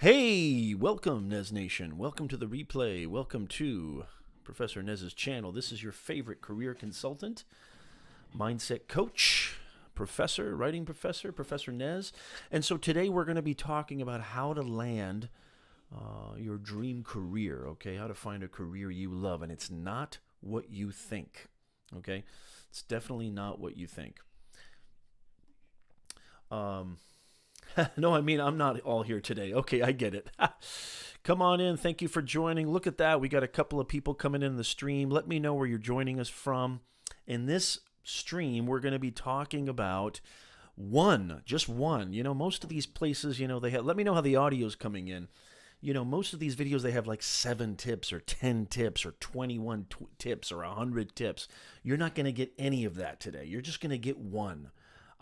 Hey, welcome Nez Nation. Welcome to the replay. Welcome to Professor Nez's channel. This is your favorite career consultant, mindset coach, professor, writing professor, Professor Nez. And so today we're going to be talking about how to land your dream career, okay? How to find a career you love. And it's not what you think, okay? It's definitely not what you think. No, I mean, I'm not all here today. Okay, I get it. Come on in. Thank you for joining. Look at that. We got a couple of people coming in the stream. Let me know where you're joining us from. In this stream, we're going to be talking about just one. You know, most of these places, you know, they have, let me know how the audio's coming in. You know, most of these videos, they have like 7 tips or 10 tips or 21 tips or 100 tips. You're not going to get any of that today. You're just going to get one.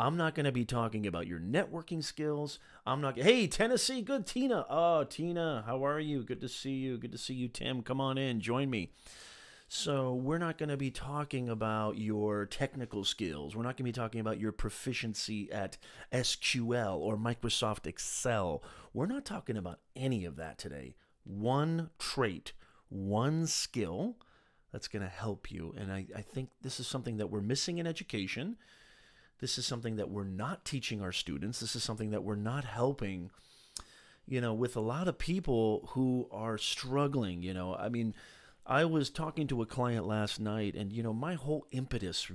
I'm not going to be talking about your networking skills. Hey, Tennessee, good, Tina. Oh, Tina, how are you? Good to see you. Good to see you, Tim. Come on in, join me. So we're not going to be talking about your technical skills. We're not going to be talking about your proficiency at SQL or Microsoft Excel. We're not talking about any of that today. One trait, one skill that's going to help you. And I think this is something that we're missing in education. This is something that we're not teaching our students. This is something that we're not helping, you know, with a lot of people who are struggling, you know. I mean, I was talking to a client last night, and, you know, my whole impetus for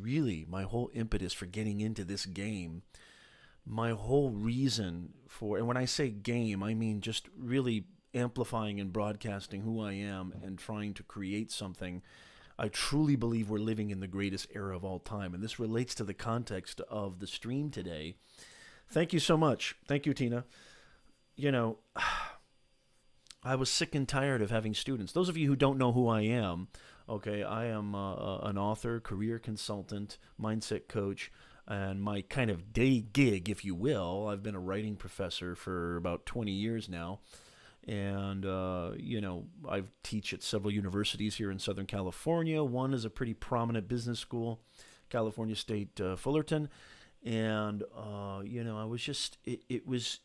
getting into this game, my whole reason for, and when I say game, I mean just really amplifying and broadcasting who I am and trying to create something. I truly believe we're living in the greatest era of all time, and this relates to the context of the stream today. Thank you so much. Thank you, Tina. You know, I was sick and tired of having students. Those of you who don't know who I am, okay, I am an author, career consultant, mindset coach, and my kind of day gig, if you will, I've been a writing professor for about 20 years now. And, you know, I teach at several universities here in Southern California. One is a pretty prominent business school, California State Fullerton. And, you know, I was just, it was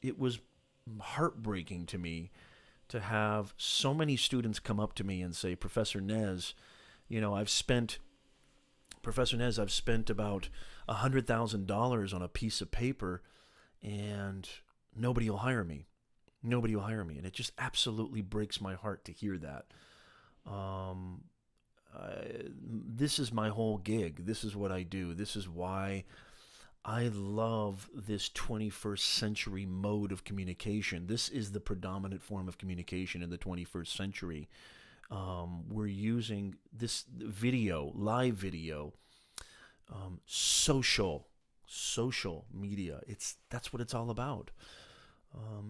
heartbreaking to me to have so many students come up to me and say, Professor Nez, you know, Professor Nez, I've spent about $100,000 on a piece of paper and nobody will hire me. Nobody will hire me, and it just absolutely breaks my heart to hear that. This is my whole gig. This is what I do. This is why I love this 21st century mode of communication. This is the predominant form of communication in the 21st century. We're using this video, live video, social media. That's what it's all about.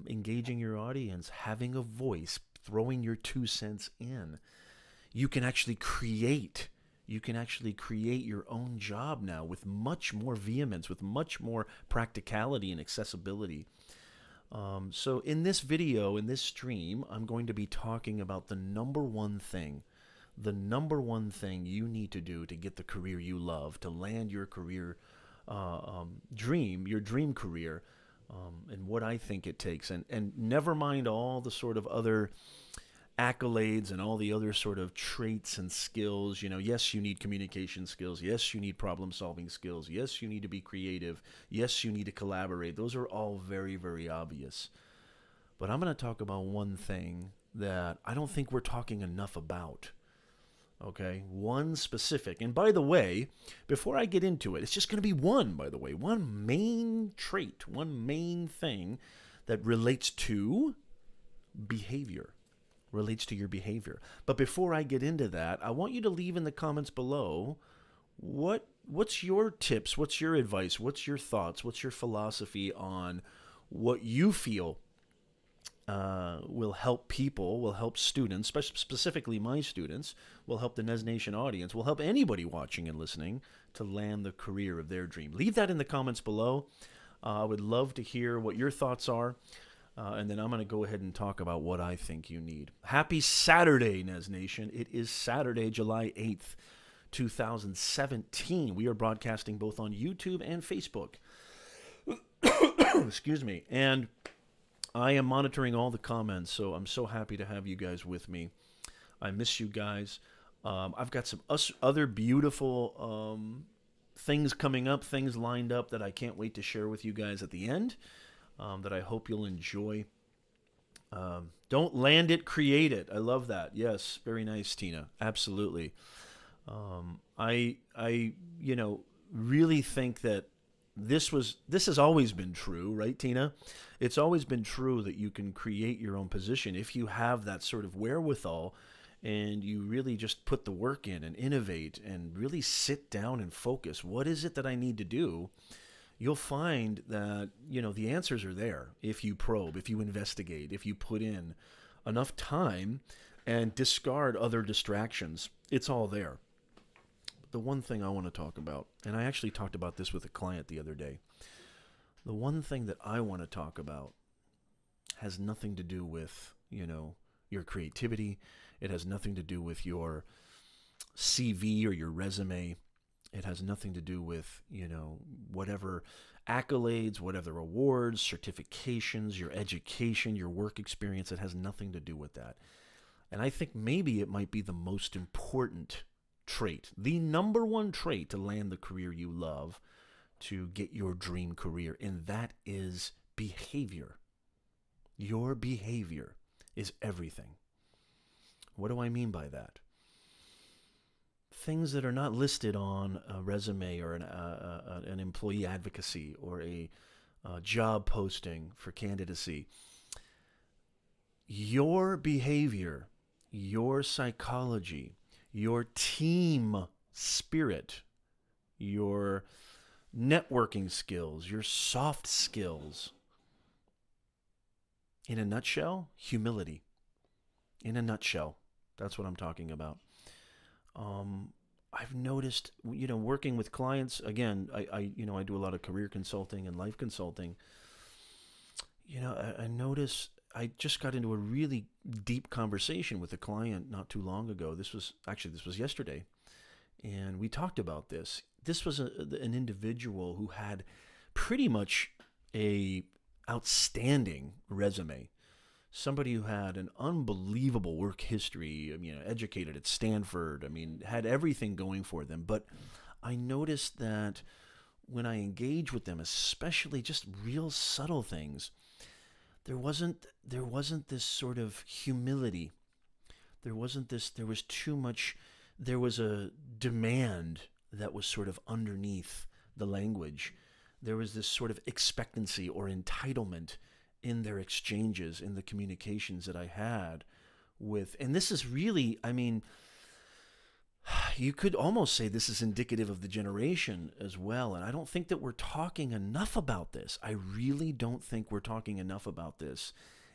Engaging your audience, having a voice, throwing your 2 cents in. You can actually create your own job now with much more vehemence, with much more practicality and accessibility. So in this video, in this stream, I'm going to be talking about the number one thing you need to do to get the career you love, to land your career your dream career. And what I think it takes, and never mind all the sort of other accolades and all the other sort of traits and skills. You know, yes, you need communication skills. Yes, you need problem-solving skills. Yes, you need to be creative. Yes, you need to collaborate. Those are all very, very obvious. But I'm going to talk about one thing that I don't think we're talking enough about. Okay, one specific. And by the way, before I get into it, it's just going to be one, by the way, one main trait, one main thing that relates to behavior, relates to your behavior. But before I get into that, I want you to leave in the comments below what's your tips, what's your advice, what's your thoughts, what's your philosophy on what you feel will help people, will help students, specifically my students, will help the Nez Nation audience, will help anybody watching and listening to land the career of their dream. Leave that in the comments below. I would love to hear what your thoughts are, and then I'm going to go ahead and talk about what I think you need. Happy Saturday, Nez Nation. It is Saturday, July 8th, 2017. We are broadcasting both on YouTube and Facebook. Excuse me. And I am monitoring all the comments, so I'm so happy to have you guys with me. I miss you guys. I've got some other beautiful things coming up, things lined up that I can't wait to share with you guys at the end, that I hope you'll enjoy. Don't land it, create it. I love that. Yes, very nice, Tina. Absolutely. I really think that this has always been true, right, Tina? It's always been true that you can create your own position if you have that sort of wherewithal and you really just put the work in and innovate and really sit down and focus. What is it that I need to do? You'll find that, the answers are there if you probe, if you investigate, if you put in enough time and discard other distractions. It's all there. The one thing I want to talk about, and I actually talked about this with a client the other day, the one thing that I want to talk about has nothing to do with, your creativity. It has nothing to do with your CV or your resume. It has nothing to do with, whatever accolades, whatever awards, certifications, your education, your work experience. It has nothing to do with that. And I think maybe it might be the most important trait, the number one trait to land the career you love, to get your dream career, and that is behavior. Your behavior is everything. What do I mean by that? Things that are not listed on a resume or an employee advocacy or a job posting for candidacy. Your behavior, your psychology, your team spirit, your networking skills, your soft skills. In a nutshell, humility. In a nutshell, that's what I'm talking about. I've noticed, working with clients, again, I do a lot of career consulting and life consulting. I notice I just got into a really deep conversation with a client not too long ago. This was yesterday. And we talked about this. This was an individual who had pretty much a outstanding resume. Somebody who had an unbelievable work history, educated at Stanford, had everything going for them. But I noticed that when I engage with them, especially just real subtle things, there wasn't this sort of humility. There was too much, there was a demand that was sort of underneath the language. There was this sort of expectancy or entitlement in their exchanges, in the communications that I had with, and this is really, you could almost say this is indicative of the generation as well. And I don't think that we're talking enough about this. I really don't think we're talking enough about this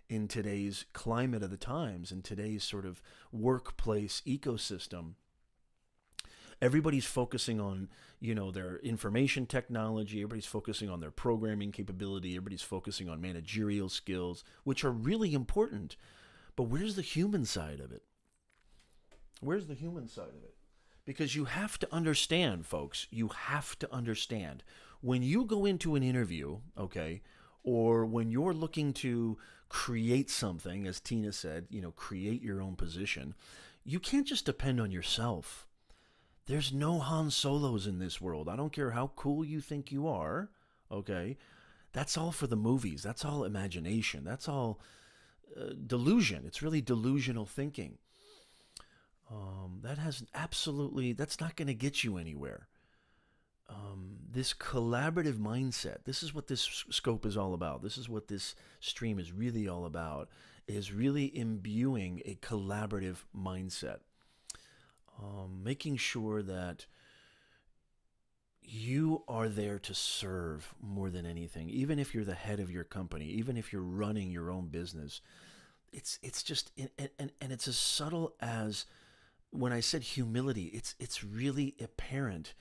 in today's climate of the times, in today's sort of workplace ecosystem. Everybody's focusing on, their information technology. Everybody's focusing on their programming capability. Everybody's focusing on managerial skills, which are really important. But where's the human side of it? Where's the human side of it? Because you have to understand, folks, you have to understand. When you go into an interview, okay, or when you're looking to create something, as Tina said, create your own position, you can't just depend on yourself. There's no Han Solos in this world. I don't care how cool you think you are, okay? That's all for the movies. That's all imagination. That's all delusion. It's really delusional thinking. That's not going to get you anywhere. This collaborative mindset, this is what this scope is all about. This is what this stream is really all about, is really imbuing a collaborative mindset. Making sure that you are there to serve more than anything. Even if you're the head of your company, even if you're running your own business, it's just, and it's as subtle as when I said humility. It's really apparent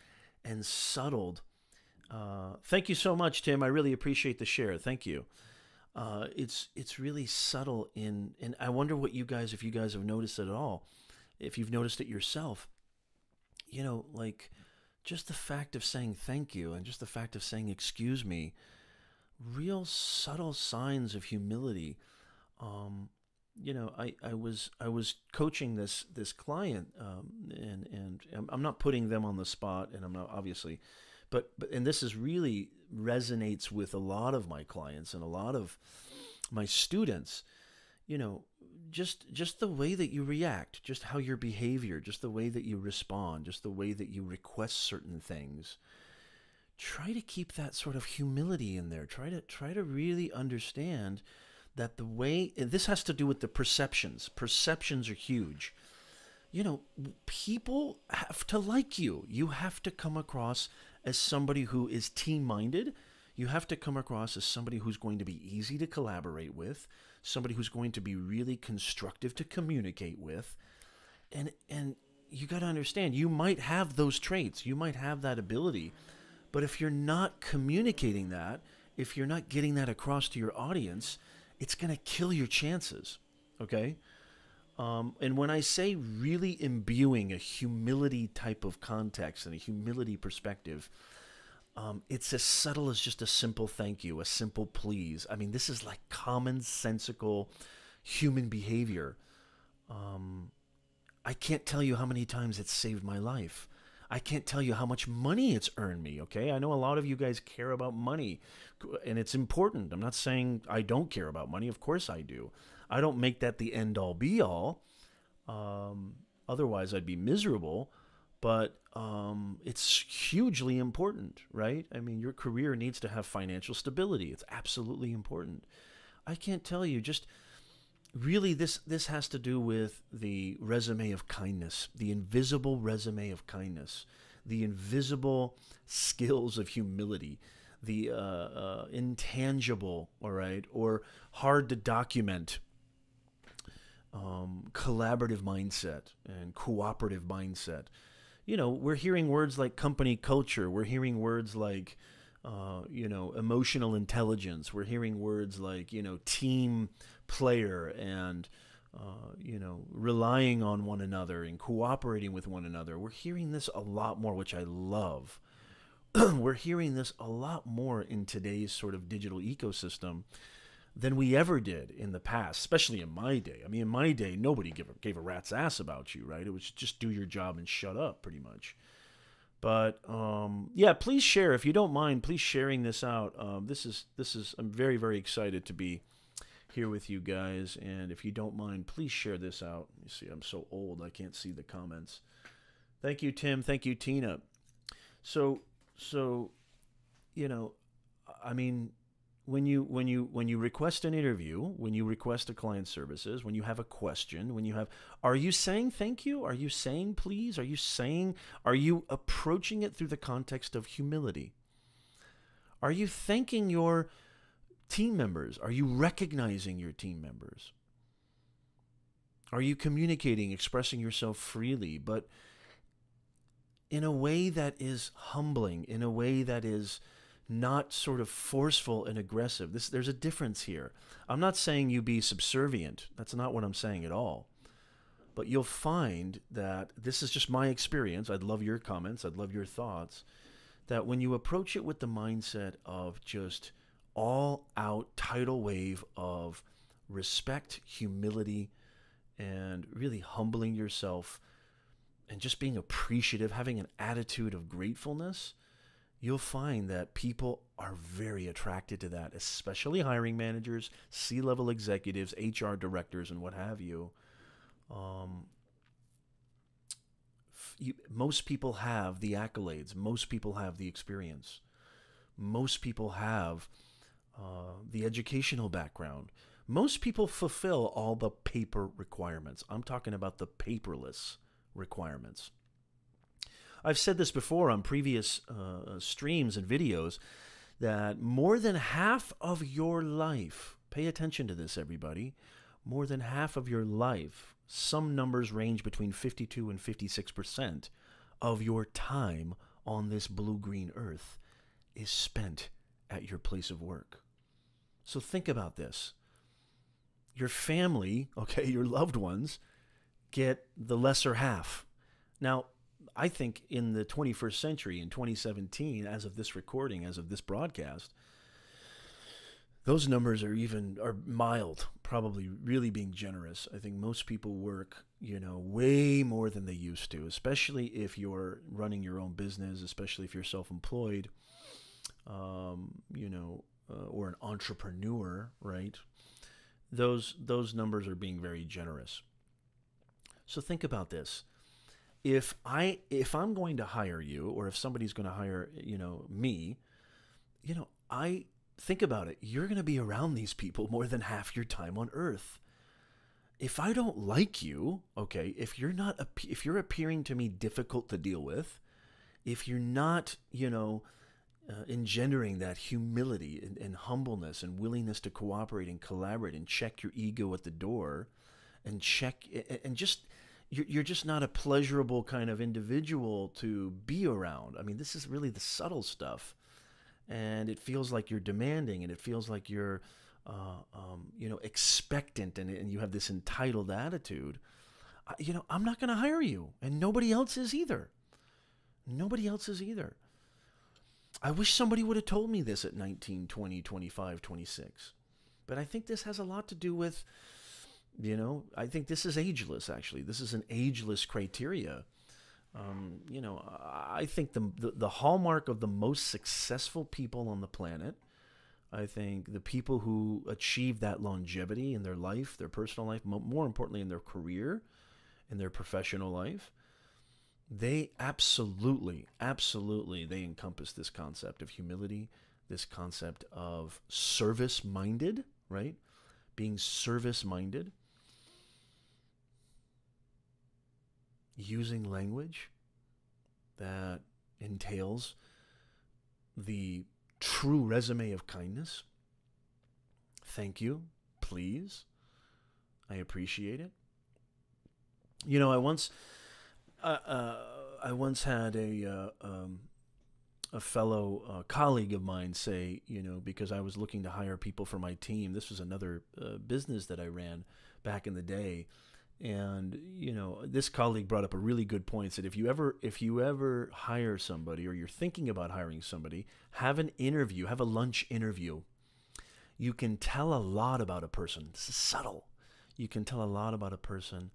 and subtle. Thank you so much, Tim. I really appreciate the share. Thank you. It's really subtle and I wonder what if you guys have noticed it at all. If you've noticed it yourself, like just the fact of saying thank you and just the fact of saying excuse me real subtle signs of humility. You know, I was coaching this client, and I'm not putting them on the spot, and I'm not obviously, but and this is really resonates with a lot of my clients and a lot of my students. You know, just the way that you react, just how your behavior, just the way that you respond, just the way that you request certain things. Try to keep that sort of humility in there. Try to really understand that the way, and this has to do with the perceptions. Perceptions are huge. You know, people have to like you. You have to come across as somebody who is team-minded. You have to come across as somebody who's going to be easy to collaborate with, somebody who's going to be really constructive to communicate with. And you got to understand, you might have those traits. You might have that ability. But if you're not communicating that, if you're not getting that across to your audience, it's going to kill your chances, okay? And when I say really imbuing a humility type of context and a humility perspective, it's as subtle as just a simple thank you, a simple please. I mean, this is like commonsensical human behavior. I can't tell you how many times it's saved my life. I can't tell you how much money it's earned me, okay? I know a lot of you guys care about money, and it's important. I'm not saying I don't care about money. Of course I do. I don't make that the end-all, be-all. Otherwise, I'd be miserable. But it's hugely important, right? I mean, your career needs to have financial stability. It's absolutely important. I can't tell you, just really this has to do with the resume of kindness, the invisible resume of kindness, the invisible skills of humility, the intangible, all right, or hard to document collaborative mindset and cooperative mindset. You know, we're hearing words like company culture. We're hearing words like, you know, emotional intelligence. We're hearing words like, you know, team player and, you know, relying on one another and cooperating with one another. We're hearing this a lot more, which I love. We're hearing this a lot more in today's sort of digital ecosystem than we ever did in the past, especially in my day. I mean, in my day, nobody gave a rat's ass about you, right? It was just do your job and shut up, pretty much. But yeah, please share if you don't mind. Please sharing this out. This is. I'm very, very excited to be here with you guys, and if you don't mind, please share this out. You see, I'm so old I can't see the comments. Thank you, Tim. Thank you, Tina. So you know, I mean, when you request an interview, when you request a client services, when you have a question, are you saying thank you? Are you saying please? Are you approaching it through the context of humility? Are you thanking your team members? Are you recognizing your team members? Are you communicating, expressing yourself freely, but in a way that is humbling, in a way that is not sort of forceful and aggressive? There's a difference here. I'm not saying you be subservient. That's not what I'm saying at all. But you'll find that this is just my experience. I'd love your comments. I'd love your thoughts. That when you approach it with the mindset of just all-out tidal wave of respect, humility, and really humbling yourself and just being appreciative, having an attitude of gratefulness, you'll find that people are very attracted to that, especially hiring managers, C-level executives, HR directors, and what have you. Most people have the accolades. Most people have the experience. Most people have the educational background. Most people fulfill all the paper requirements. I'm talking about the paperless requirements. I've said this before on previous streams and videos that more than half of your life, pay attention to this, everybody, more than half of your life, some numbers range between 52 and 56% of your time on this blue-green earth is spent at your place of work. So think about this. Your family, okay, your loved ones, get the lesser half. Now, I think in the 21st century, in 2017, as of this recording, as of this broadcast, Those numbers are mild, probably really being generous. I think most people work, way more than they used to, especially if you're running your own business, especially if you're self-employed, or an entrepreneur, right? Those numbers are being very generous. So think about this. If I'm going to hire you, or if somebody's going to hire, me, I think about it. You're going to be around these people more than half your time on earth. If I don't like you, okay, if you're appearing to me difficult to deal with, if you're not, engendering that humility and humbleness and willingness to cooperate and collaborate and check your ego at the door, and you're just not a pleasurable kind of individual to be around. I mean, this is really the subtle stuff. And it feels like you're demanding, and it feels like you're, expectant, and you have this entitled attitude. I'm not going to hire you, and nobody else is either. Nobody else is either. I wish somebody would have told me this at 19, 20, 25, 26. But I think this has a lot to do with, I think this is ageless, actually. This is an ageless criteria. I think the hallmark of the most successful people on the planet, I think the people who achieve that longevity in their life, their personal life, more importantly in their career, in their professional life, they absolutely they encompass this concept of humility, this concept of service-minded, right? Being service-minded. Using language that entails the true resume of kindness. Thank you, please. I appreciate it. I once had a fellow colleague of mine say, because I was looking to hire people for my team. This was another business that I ran back in the day. And, this colleague brought up a really good point. Said, if you ever hire somebody, or you're thinking about hiring somebody, have an interview, have a lunch interview. You can tell a lot about a person. This is subtle. You can tell a lot about a person,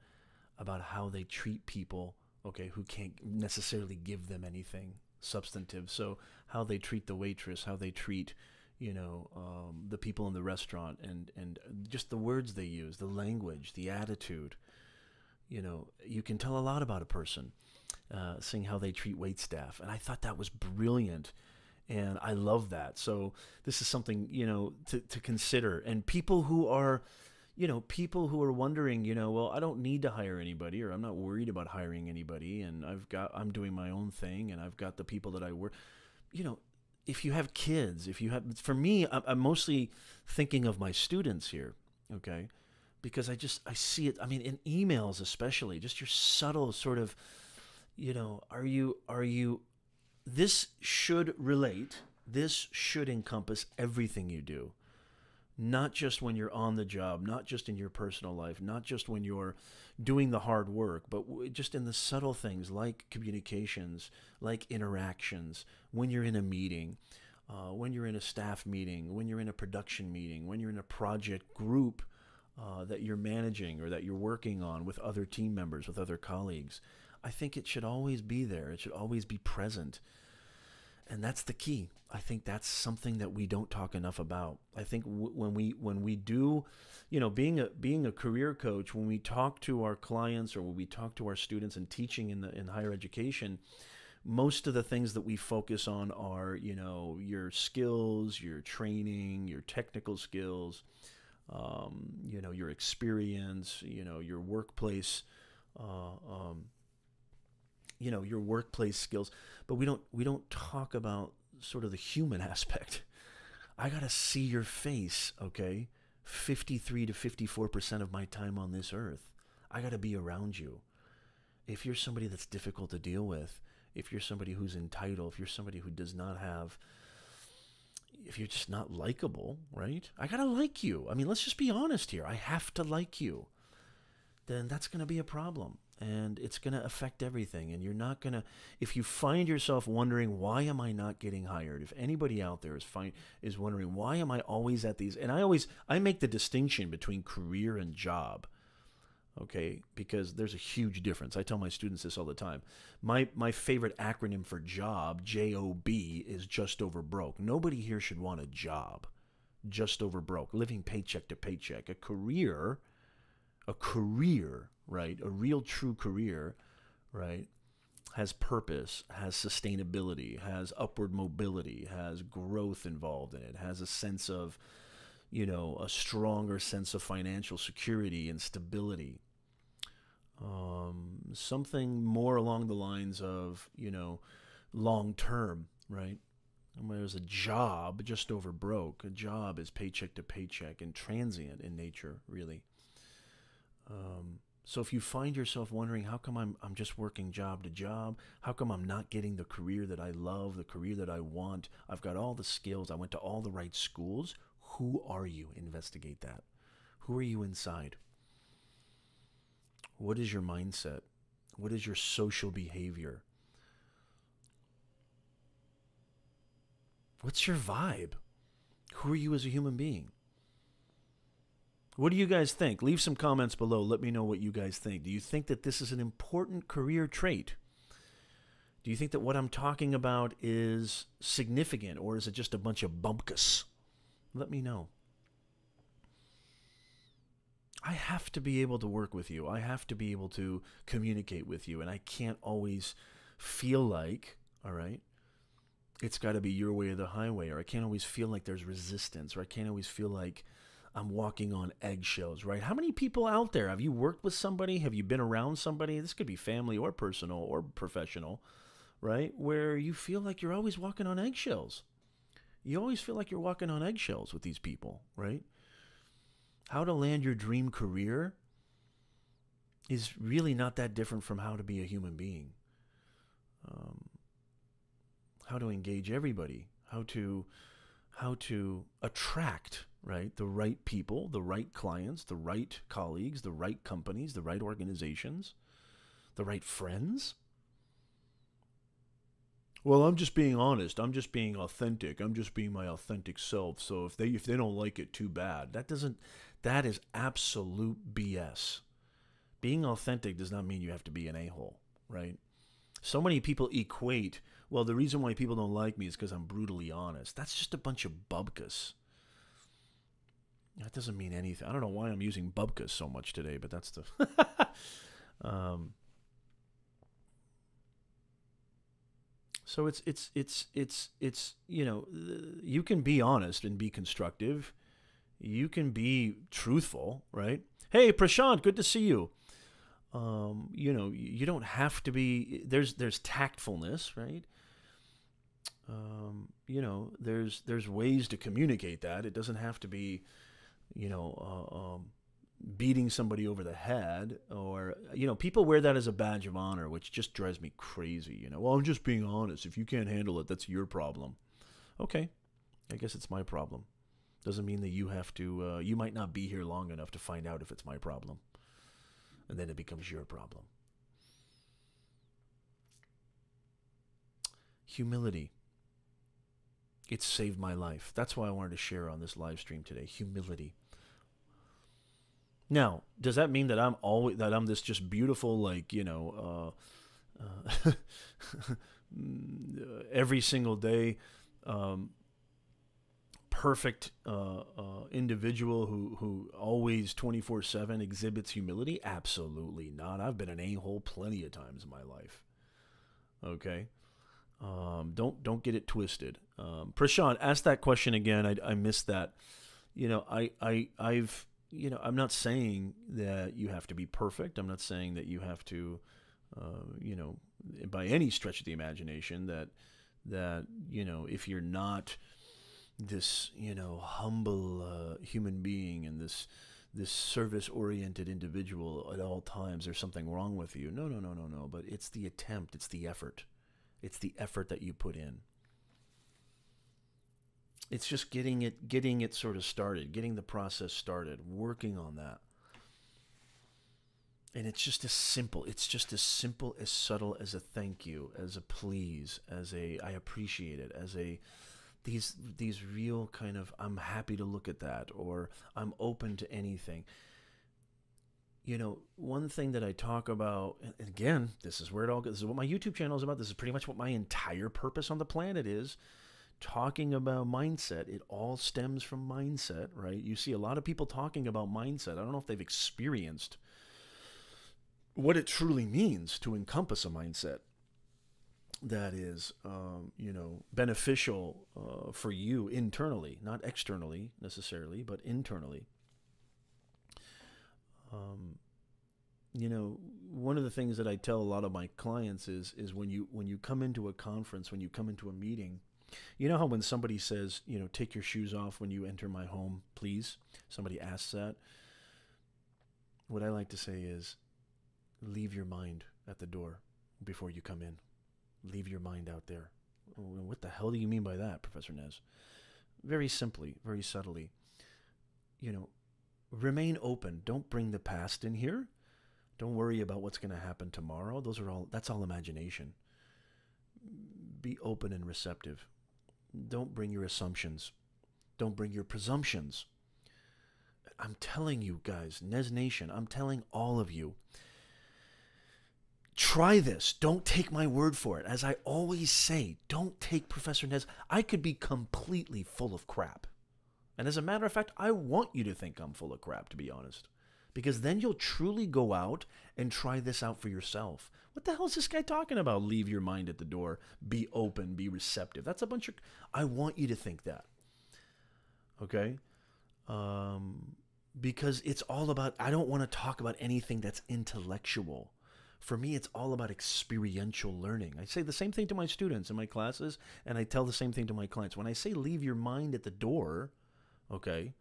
about how they treat people, okay, who can't necessarily give them anything substantive. So how they treat the waitress, how they treat, the people in the restaurant, and just the words they use, the language, the attitude. You can tell a lot about a person, seeing how they treat waitstaff. And I thought that was brilliant, and I love that. So this is something, to consider. And people who are wondering, well, I don't need to hire anybody, or I'm not worried about hiring anybody, and I'm doing my own thing, and I've got the people that I work, if you have kids, for me, I'm mostly thinking of my students here, okay? Because I see it, I mean, in emails especially, just your subtle sort of, this should relate, this should encompass everything you do. Not just when you're on the job, not just in your personal life, not just when you're doing the hard work, but just in the subtle things like communications, like interactions, when you're in a meeting, when you're in a staff meeting, when you're in a production meeting, when you're in a project group that you're managing or that you're working on with other team members, with other colleagues. I think it should always be there. It should always be present. And that's the key. I think that's something that we don't talk enough about. I think when we do, being a career coach, when we talk to our clients, or when we talk to our students in teaching in higher education, most of the things that we focus on are, your skills, your training, your technical skills, your experience, your workplace, your workplace skills, but we don't talk about sort of the human aspect. I got to see your face, okay? 53 to 54% of my time on this earth. I got to be around you. If you're somebody that's difficult to deal with, if you're somebody who's entitled, if you're somebody who does not have, if you're just not likable, right? I got to like you. I mean, let's just be honest here. I have to like you. Then that's going to be a problem. and it's going to affect everything. And you're not going to, if you find yourself wondering, why am I not getting hired? If anybody out there is wondering, why am I always at these? And I make the distinction between career and job. Okay, because there's a huge difference. I tell my students this all the time. My favorite acronym for job, J-O-B, is just over broke. Nobody here should want a job. Just over broke, living paycheck to paycheck. A career, right? A real true career, right? Has purpose, has sustainability, has upward mobility, has growth involved in it, has a sense of, a stronger sense of financial security and stability. Something more along the lines of, long term, right? And there's a job just over broke. A job is paycheck to paycheck and transient in nature, really. So if you find yourself wondering, how come I'm just working job to job? How come I'm not getting the career that I love, the career that I want? I've got all the skills. I went to all the right schools. Who are you? Investigate that. Who are you inside? What is your mindset? What is your social behavior? What's your vibe? Who are you as a human being? What do you guys think? Leave some comments below. Let me know what you guys think. Do you think that this is an important career trait? Do you think that what I'm talking about is significant, or is it just a bunch of bumpkus? Let me know. I have to be able to work with you. I have to be able to communicate with you, and I can't always feel like, all right, it's got to be your way or the highway, or I can't always feel like there's resistance, or I can't always feel like I'm walking on eggshells, right? How many people out there, have you worked with somebody? Have you been around somebody? This could be family or personal or professional, right? Where you feel like you're always walking on eggshells. You always feel like you're walking on eggshells with these people, right? How to land your dream career is really not that different from how to be a human being. How to engage everybody, how to attract, right, the right people, the right clients, the right colleagues, the right companies, the right organizations, the right friends. Well, I'm just being honest. I'm just being authentic. I'm just being my authentic self. So if they don't like it, too bad. That is absolute BS. Being authentic does not mean you have to be an a-hole, right? So many people equate, well, the reason why people don't like me is because I'm brutally honest. That's just a bunch of bubkus. That doesn't mean anything. I don't know why I'm using bubkas so much today, but that's the... So it's you can be honest and be constructive. You can be truthful, right? Hey, Prashant, good to see you. You don't have to be, there's tactfulness, right? There's ways to communicate that. It doesn't have to be, beating somebody over the head, or, people wear that as a badge of honor, which just drives me crazy. Well, I'm just being honest. If you can't handle it, that's your problem. Okay. I guess it's my problem. Doesn't mean that you have to, you might not be here long enough to find out if it's my problem. And then it becomes your problem. Humility. It saved my life. That's why I wanted to share on this live stream today. Humility. Now, does that mean that I'm this just beautiful, like, every single day, perfect individual who always 24/7 exhibits humility? Absolutely not. I've been an a-hole plenty of times in my life. Okay, don't get it twisted. Prashant, ask that question again. I missed that. I'm not saying that you have to be perfect. I'm not saying that you have to, by any stretch of the imagination, that if you're not this, humble human being and this service-oriented individual at all times, there's something wrong with you. No. But it's the attempt. It's the effort. It's the effort that you put in. It's just getting it sort of started, getting the process started, working on that. And it's just as simple. It's just as simple, as subtle as a thank you, as a please, as a I appreciate it, as a these real kind of I'm happy to look at that, or I'm open to anything. You know, one thing that I talk about, and again, this is where it all goes. This is what my YouTube channel is about. This is pretty much what my entire purpose on the planet is. Talking about mindset. It all stems from mindset, right? You see a lot of people talking about mindset. I don't know if they've experienced what it truly means to encompass a mindset that is, you know, beneficial for you internally, not externally necessarily, but internally. You know, one of the things that I tell a lot of my clients is when you come into a conference, when you come into a meeting, you know how when somebody says, you know, take your shoes off when you enter my home, please. Somebody asks that. What I like to say is, leave your mind at the door before you come in. Leave your mind out there. What the hell do you mean by that, Professor Nez? Very simply, very subtly, you know, remain open. Don't bring the past in here. Don't worry about what's going to happen tomorrow. That's all imagination. Be open and receptive. Don't bring your assumptions. Don't bring your presumptions. I'm telling you guys, Nez Nation, I'm telling all of you, try this. Don't take my word for it. As I always say, don't take Professor Nez. I could be completely full of crap. And as a matter of fact, I want you to think I'm full of crap, to be honest. Because then you'll truly go out and try this out for yourself. What the hell is this guy talking about? Leave your mind at the door. Be open. Be receptive. That's a bunch of... I want you to think that. Okay? Because it's all about... I don't want to talk about anything that's intellectual. For me, it's all about experiential learning. I say the same thing to my students in my classes, and I tell the same thing to my clients. When I say leave your mind at the door, okay,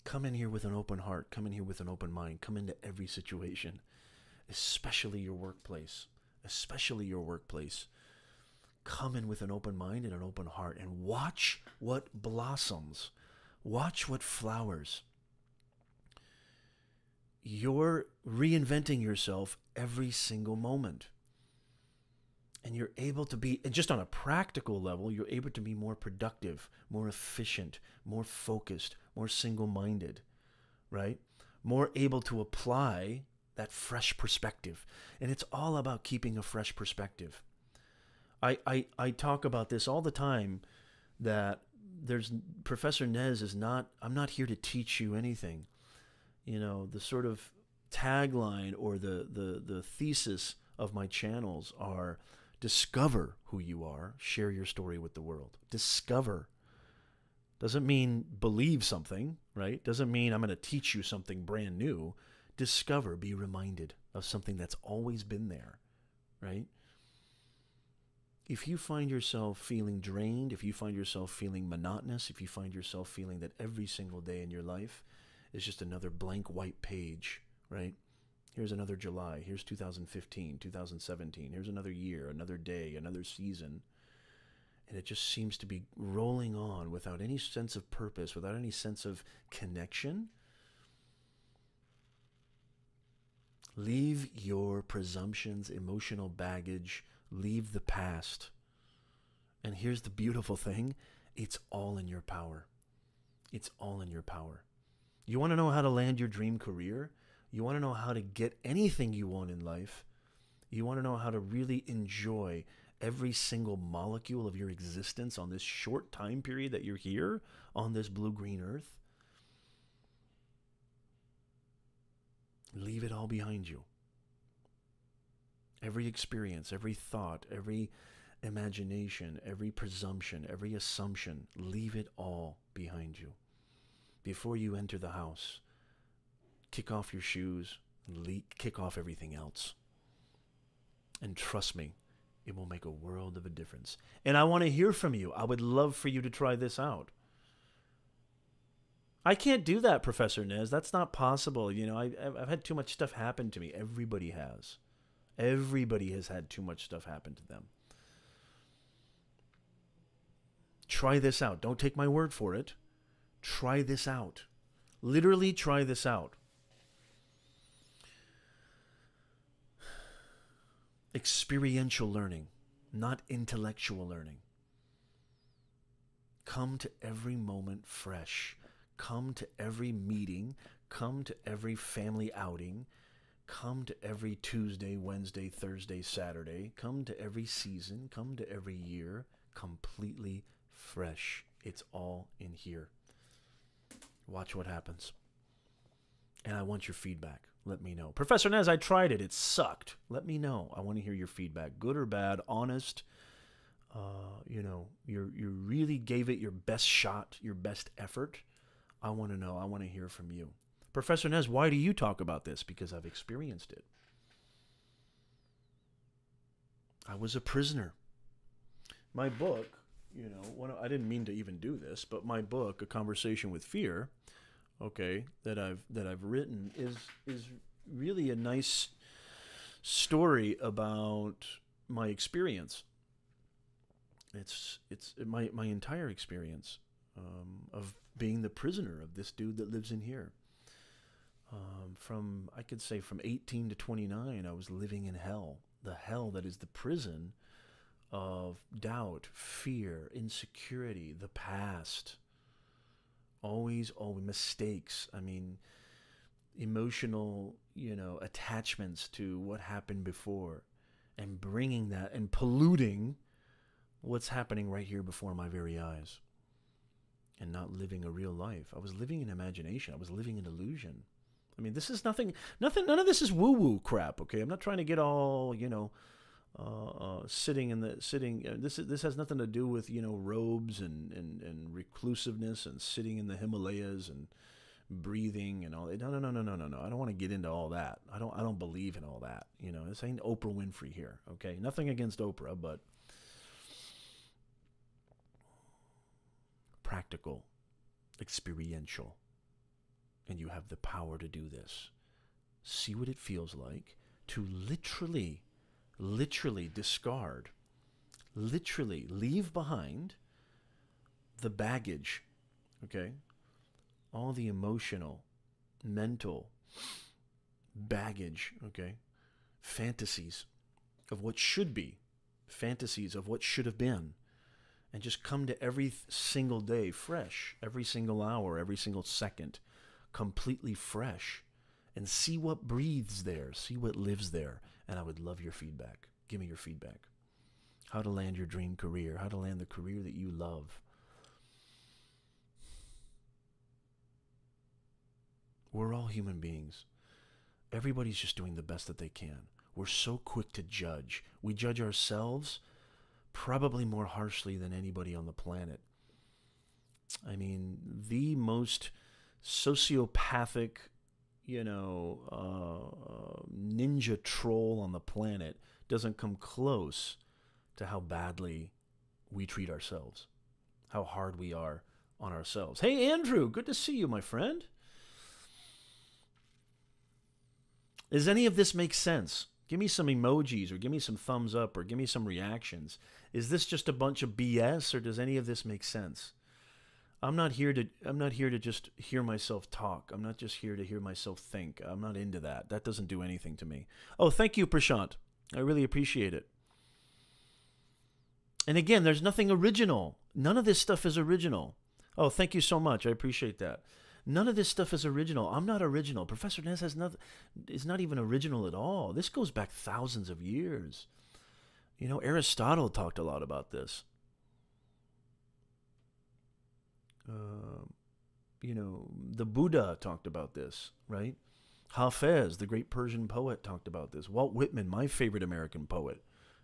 come in here with an open heart. Come in here with an open mind. Come into every situation, especially your workplace. Especially your workplace. Come in with an open mind and an open heart, and watch what blossoms. Watch what flowers. You're reinventing yourself every single moment. And you're able to be, and just on a practical level, you're able to be more productive, more efficient, more focused, more single-minded, right? More able to apply that fresh perspective. And it's all about keeping a fresh perspective. I talk about this all the time, that Professor Nez is not, I'm not here to teach you anything. You know, the sort of tagline or the thesis of my channels are discover who you are, share your story with the world. Discover. Doesn't mean believe something, right? Doesn't mean I'm going to teach you something brand new. Discover, be reminded of something that's always been there, right? If you find yourself feeling drained, if you find yourself feeling monotonous, if you find yourself feeling that every single day in your life is just another blank white page, right? Here's another July. Here's 2015, 2017. Here's another year, another day, another season. And it just seems to be rolling on without any sense of purpose, without any sense of connection. Leave your presumptions, emotional baggage, leave the past. And here's the beautiful thing. It's all in your power. It's all in your power. You want to know how to land your dream career? You want to know how to get anything you want in life? You want to know how to really enjoy every single molecule of your existence on this short time period that you're here on this blue-green earth? Leave it all behind you. Every experience, every thought, every imagination, every presumption, every assumption, leave it all behind you. Before you enter the house, kick off your shoes, kick off everything else. And trust me, it will make a world of a difference. And I want to hear from you. I would love for you to try this out. I can't do that, Professor Nez. That's not possible. You know, I've had too much stuff happen to me. Everybody has. Everybody has had too much stuff happen to them. Try this out. Don't take my word for it. Try this out. Literally try this out. Experiential learning, not intellectual learning. Come to every moment fresh. Come to every meeting. Come to every family outing. Come to every Tuesday, Wednesday, Thursday, Saturday. Come to every season. Come to every year. Completely fresh. It's all in here. Watch what happens. And I want your feedback. Let me know. Professor Nez, I tried it. It sucked. Let me know. I want to hear your feedback. Good or bad, honest. You know, you really gave it your best shot, your best effort. I want to know. I want to hear from you. Professor Nez, why do you talk about this? Because I've experienced it. I was a prisoner. My book, you know, I didn't mean to even do this, but my book, A Conversation with Fear, okay, that I've written is really a nice story about my experience. It's my entire experience of being the prisoner of this dude that lives in here. I could say from 18 to 29, I was living in hell. The hell that is the prison of doubt, fear, insecurity, the past. Always mistakes. I mean, emotional, you know, attachments to what happened before, and bringing that and polluting what's happening right here before my very eyes, and not living a real life. I was living in imagination. I was living in illusion. I mean, this is nothing. None of this is woo-woo crap. Okay, I'm not trying to get all, you know, sitting. This has nothing to do with, you know, robes and reclusiveness and sitting in the Himalayas and breathing and all that. No. I don't want to get into all that. I don't believe in all that. You know, this ain't Oprah Winfrey here. Okay, nothing against Oprah, but practical, experiential, and you have the power to do this. See what it feels like to literally discard, literally leave behind the baggage, okay? All the emotional, mental baggage, okay? Fantasies of what should be, fantasies of what should have been, and just come to every single day fresh, every single hour, every single second, completely fresh, and see what breathes there, see what lives there. And I would love your feedback. Give me your feedback. How to land your dream career, how to land the career that you love. We're all human beings. Everybody's just doing the best that they can. We're so quick to judge. We judge ourselves probably more harshly than anybody on the planet. I mean, the most sociopathic, you know, ninja troll on the planet doesn't come close to how badly we treat ourselves, how hard we are on ourselves. Hey, Andrew, good to see you, my friend. Does any of this make sense? Give me some emojis, or give me some thumbs up, or give me some reactions. Is this just a bunch of BS, or does any of this make sense? I'm not here to just hear myself talk. I'm not just here to hear myself think. I'm not into that. That doesn't do anything to me. Oh, thank you, Prashant. I really appreciate it. And again, there's nothing original. None of this stuff is original. Oh, thank you so much. I appreciate that. None of this stuff is original. I'm not original. Professor Nez is not even original at all. This goes back thousands of years. You know, Aristotle talked a lot about this. You know, the Buddha talked about this, right? Hafez, the great Persian poet, talked about this. Walt Whitman, my favorite American poet,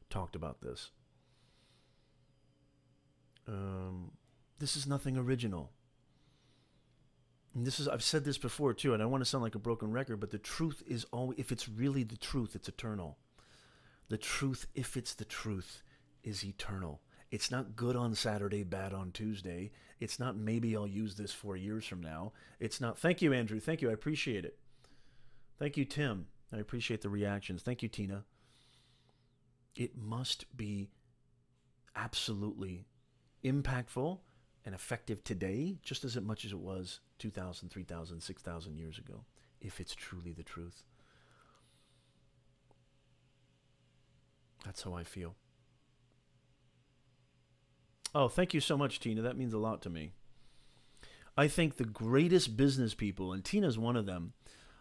talked about this. This is nothing original. And I've said this before too, and I don't want to sound like a broken record, but the truth is always, if it's really the truth, it's eternal. The truth, if it's the truth, is eternal. It's not good on Saturday, bad on Tuesday. It's not maybe I'll use this 4 years from now. It's not. Thank you, Andrew. Thank you. I appreciate it. Thank you, Tim. I appreciate the reactions. Thank you, Tina. It must be absolutely impactful and effective today, just as much as it was 2,000, 3,000, 6,000 years ago, if it's truly the truth. That's how I feel. Oh, thank you so much, Tina. That means a lot to me. I think the greatest business people, and Tina's one of them,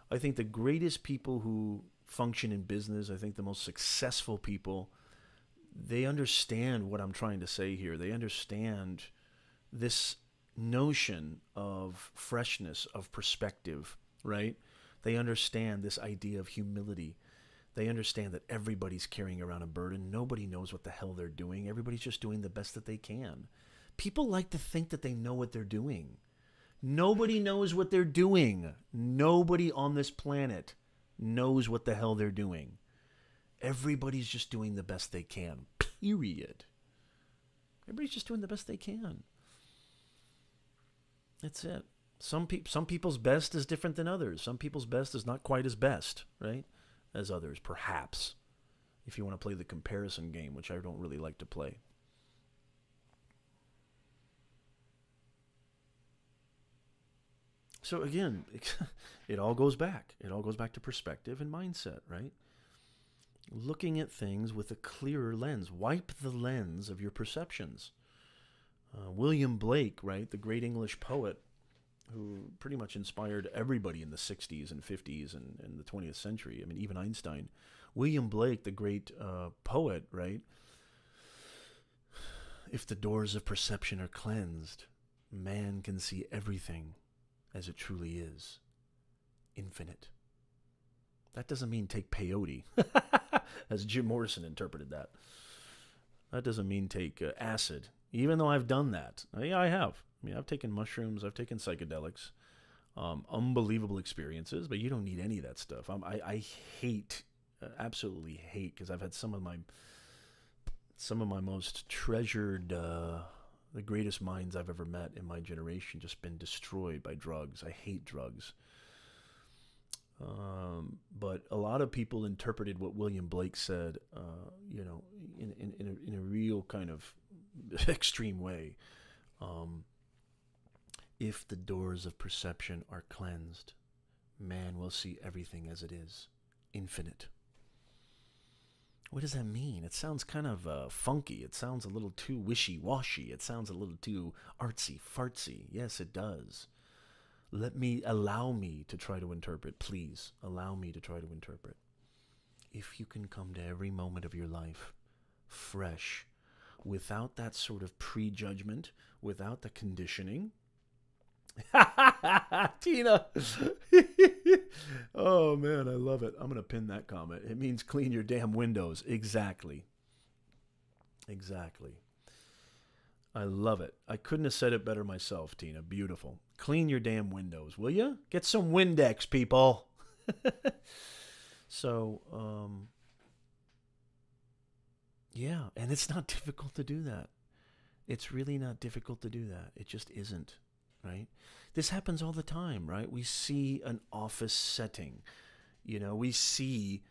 I think the greatest people who function in business, I think the most successful people, they understand what I'm trying to say here. They understand this notion of freshness, of perspective, right? They understand this idea of humility. They understand that everybody's carrying around a burden. Nobody knows what the hell they're doing. Everybody's just doing the best that they can. People like to think that they know what they're doing. Nobody knows what they're doing. Nobody on this planet knows what the hell they're doing. Everybody's just doing the best they can, period. Everybody's just doing the best they can. That's it. Some people's best is different than others. Some people's best is not quite as best, right, as others, perhaps, if you want to play the comparison game, which I don't really like to play. So again, it all goes back. It all goes back to perspective and mindset, right? Looking at things with a clearer lens. Wipe the lens of your perceptions. William Blake, right, the great English poet who pretty much inspired everybody in the 60s and 50s and the 20th century. I mean, even Einstein. William Blake, the great poet, right? If the doors of perception are cleansed, man can see everything as it truly is, infinite. That doesn't mean take peyote, as Jim Morrison interpreted that. That doesn't mean take acid, even though I've done that. Yeah, I have. I mean, I've taken mushrooms, I've taken psychedelics, unbelievable experiences, but you don't need any of that stuff. I hate, absolutely hate, because I've had some of my most treasured, the greatest minds I've ever met in my generation just been destroyed by drugs. I hate drugs. But a lot of people interpreted what William Blake said, you know, in a real kind of extreme way. If the doors of perception are cleansed, man will see everything as it is, infinite. What does that mean? It sounds kind of funky. It sounds a little too wishy-washy. It sounds a little too artsy-fartsy. Yes, it does. Allow me to try to interpret. Please, allow me to try to interpret. If you can come to every moment of your life fresh, without that sort of prejudgment, without the conditioning. Tina. Oh, man, I love it. I'm going to pin that comment. It means clean your damn windows. Exactly. Exactly. I love it. I couldn't have said it better myself, Tina. Beautiful. Clean your damn windows, will you? Get some Windex, people. So, yeah, and it's not difficult to do that. It's really not difficult to do that. It just isn't, right? This happens all the time, right? We see an office setting. You know, we see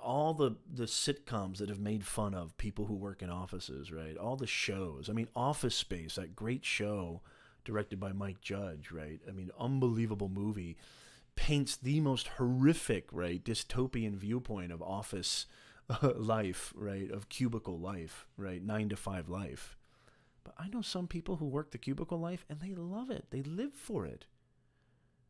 all the sitcoms that have made fun of people who work in offices, right? All the shows. I mean, Office Space, that great show directed by Mike Judge, right? I mean, unbelievable movie, paints the most horrific, right, dystopian viewpoint of office life, right, of cubicle life, right, 9-to-5 life. But I know some people who work the cubicle life and they love it. They live for it.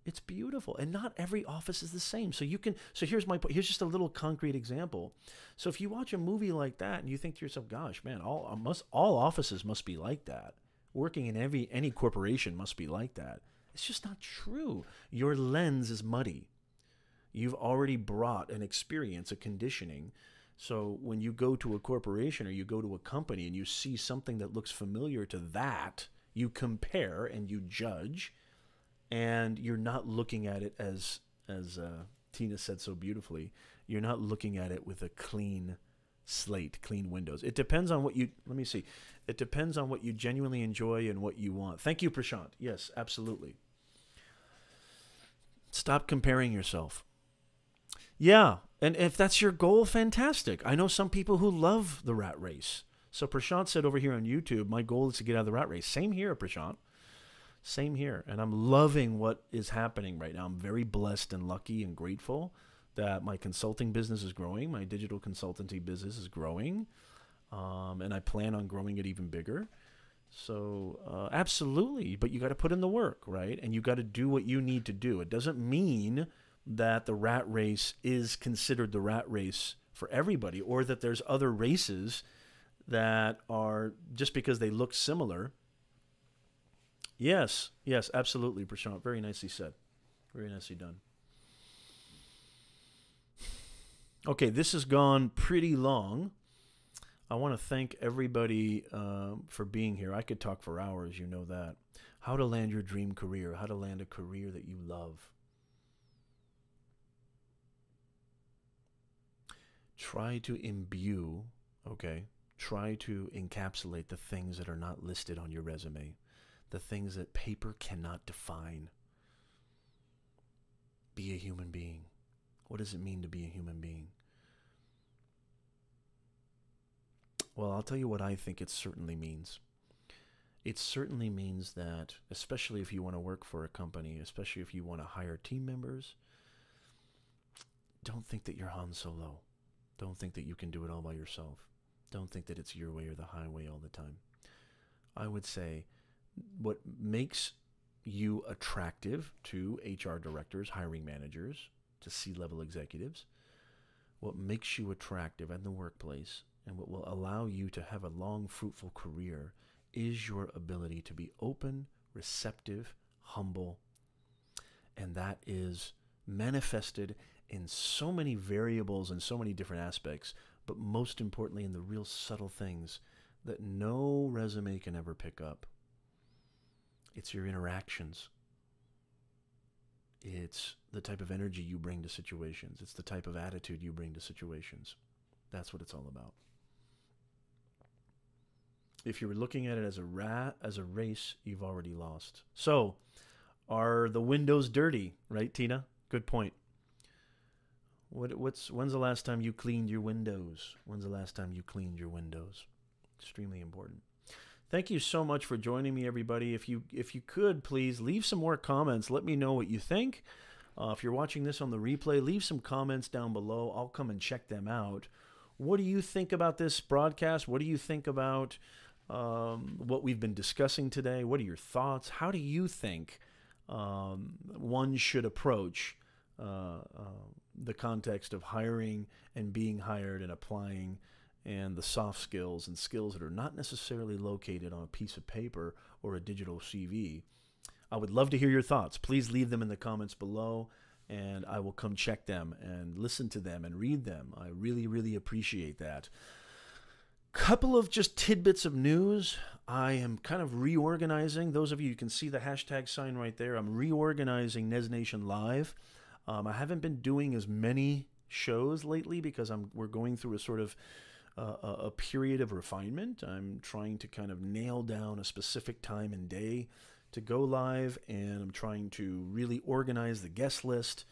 It's beautiful. And not every office is the same. So here's my point. Here's just a little concrete example. So if you watch a movie like that and you think to yourself, gosh, man, all offices must be like that. Working in any corporation must be like that. It's just not true. Your lens is muddy. You've already brought an experience, a conditioning. So when you go to a corporation or you go to a company and you see something that looks familiar to that, you compare and you judge, and you're not looking at it as Tina said so beautifully, you're not looking at it with a clean slate, clean windows. It depends on what you, let me see. It depends on what you genuinely enjoy and what you want. Thank you, Prashant. Yes, absolutely. Stop comparing yourself. Yeah, and if that's your goal, fantastic. I know some people who love the rat race. So Prashant said over here on YouTube, my goal is to get out of the rat race. Same here, Prashant. Same here. And I'm loving what is happening right now. I'm very blessed and lucky and grateful that my consulting business is growing. My digital consultancy business is growing. And I plan on growing it even bigger. So absolutely, but you got to put in the work, right? And you got to do what you need to do. It doesn't mean that the rat race is considered the rat race for everybody, or that there's other races that are just because they look similar. Yes, yes, absolutely, Prashant. Very nicely said. Very nicely done. Okay, this has gone pretty long. I want to thank everybody for being here. I could talk for hours, you know that. How to land your dream career. How to land a career that you love. Try to imbue, okay? Try to encapsulate the things that are not listed on your resume. The things that paper cannot define. Be a human being. What does it mean to be a human being? Well, I'll tell you what I think it certainly means. It certainly means that, especially if you want to work for a company, especially if you want to hire team members, don't think that you're Han Solo. Don't think that you can do it all by yourself. Don't think that it's your way or the highway all the time. I would say what makes you attractive to HR directors, hiring managers, to C-level executives, what makes you attractive in the workplace and what will allow you to have a long, fruitful career is your ability to be open, receptive, humble, and that is manifested in so many variables and so many different aspects, but most importantly in the real subtle things that no resume can ever pick up. It's your interactions. It's the type of energy you bring to situations. It's the type of attitude you bring to situations. That's what it's all about. If you're looking at it as a race, you've already lost. So, are the windows dirty, right, Tina? Good point. When's the last time you cleaned your windows? When's the last time you cleaned your windows? Extremely important. Thank you so much for joining me, everybody. If you could, please leave some more comments. Let me know what you think. If you're watching this on the replay, leave some comments down below. I'll come and check them out. What do you think about this broadcast? What do you think about what we've been discussing today? What are your thoughts? How do you think one should approach the context of hiring and being hired and applying, and the soft skills and skills that are not necessarily located on a piece of paper or a digital CV? I would love to hear your thoughts. Please leave them in the comments below, and I will come check them and listen to them and read them. I really, really appreciate that. Couple of just tidbits of news. I am kind of reorganizing. Those of you can see the hashtag sign right there. I'm reorganizing Nez Nation Live. I haven't been doing as many shows lately because we're going through a sort of a period of refinement. I'm trying to kind of nail down a specific time and day to go live, and I'm trying to really organize the guest list.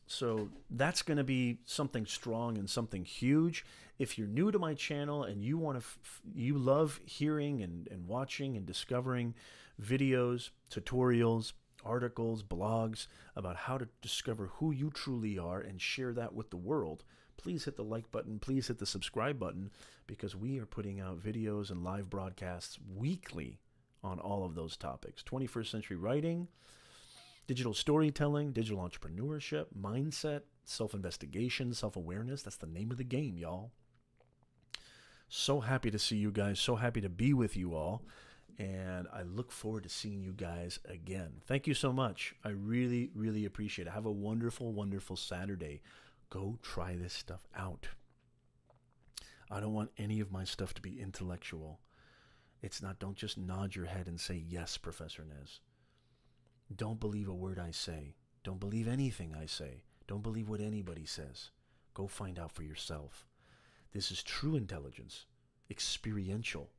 So that's going to be something strong and something huge. If you're new to my channel and you want to, you love hearing and watching and discovering videos, tutorials, articles, blogs about how to discover who you truly are and share that with the world, please hit the like button, please hit the subscribe button, because we are putting out videos and live broadcasts weekly on all of those topics. 21st century writing, digital storytelling, digital entrepreneurship, mindset, self-investigation, self-awareness. That's the name of the game, y'all. So happy to see you guys. So happy to be with you all. And I look forward to seeing you guys again. Thank you so much. I really, really appreciate it. Have a wonderful, wonderful Saturday. Go try this stuff out. I don't want any of my stuff to be intellectual. It's not, don't just nod your head and say, yes, Professor Nez. Don't believe a word I say. Don't believe anything I say. Don't believe what anybody says. Go find out for yourself. This is true intelligence, experiential.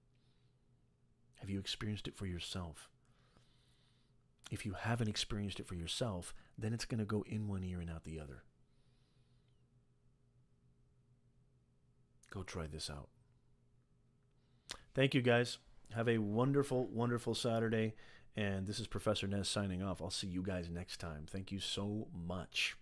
Have you experienced it for yourself? If you haven't experienced it for yourself, then it's going to go in one ear and out the other. Go try this out. Thank you, guys. Have a wonderful, wonderful Saturday. And this is Professor Nez signing off. I'll see you guys next time. Thank you so much.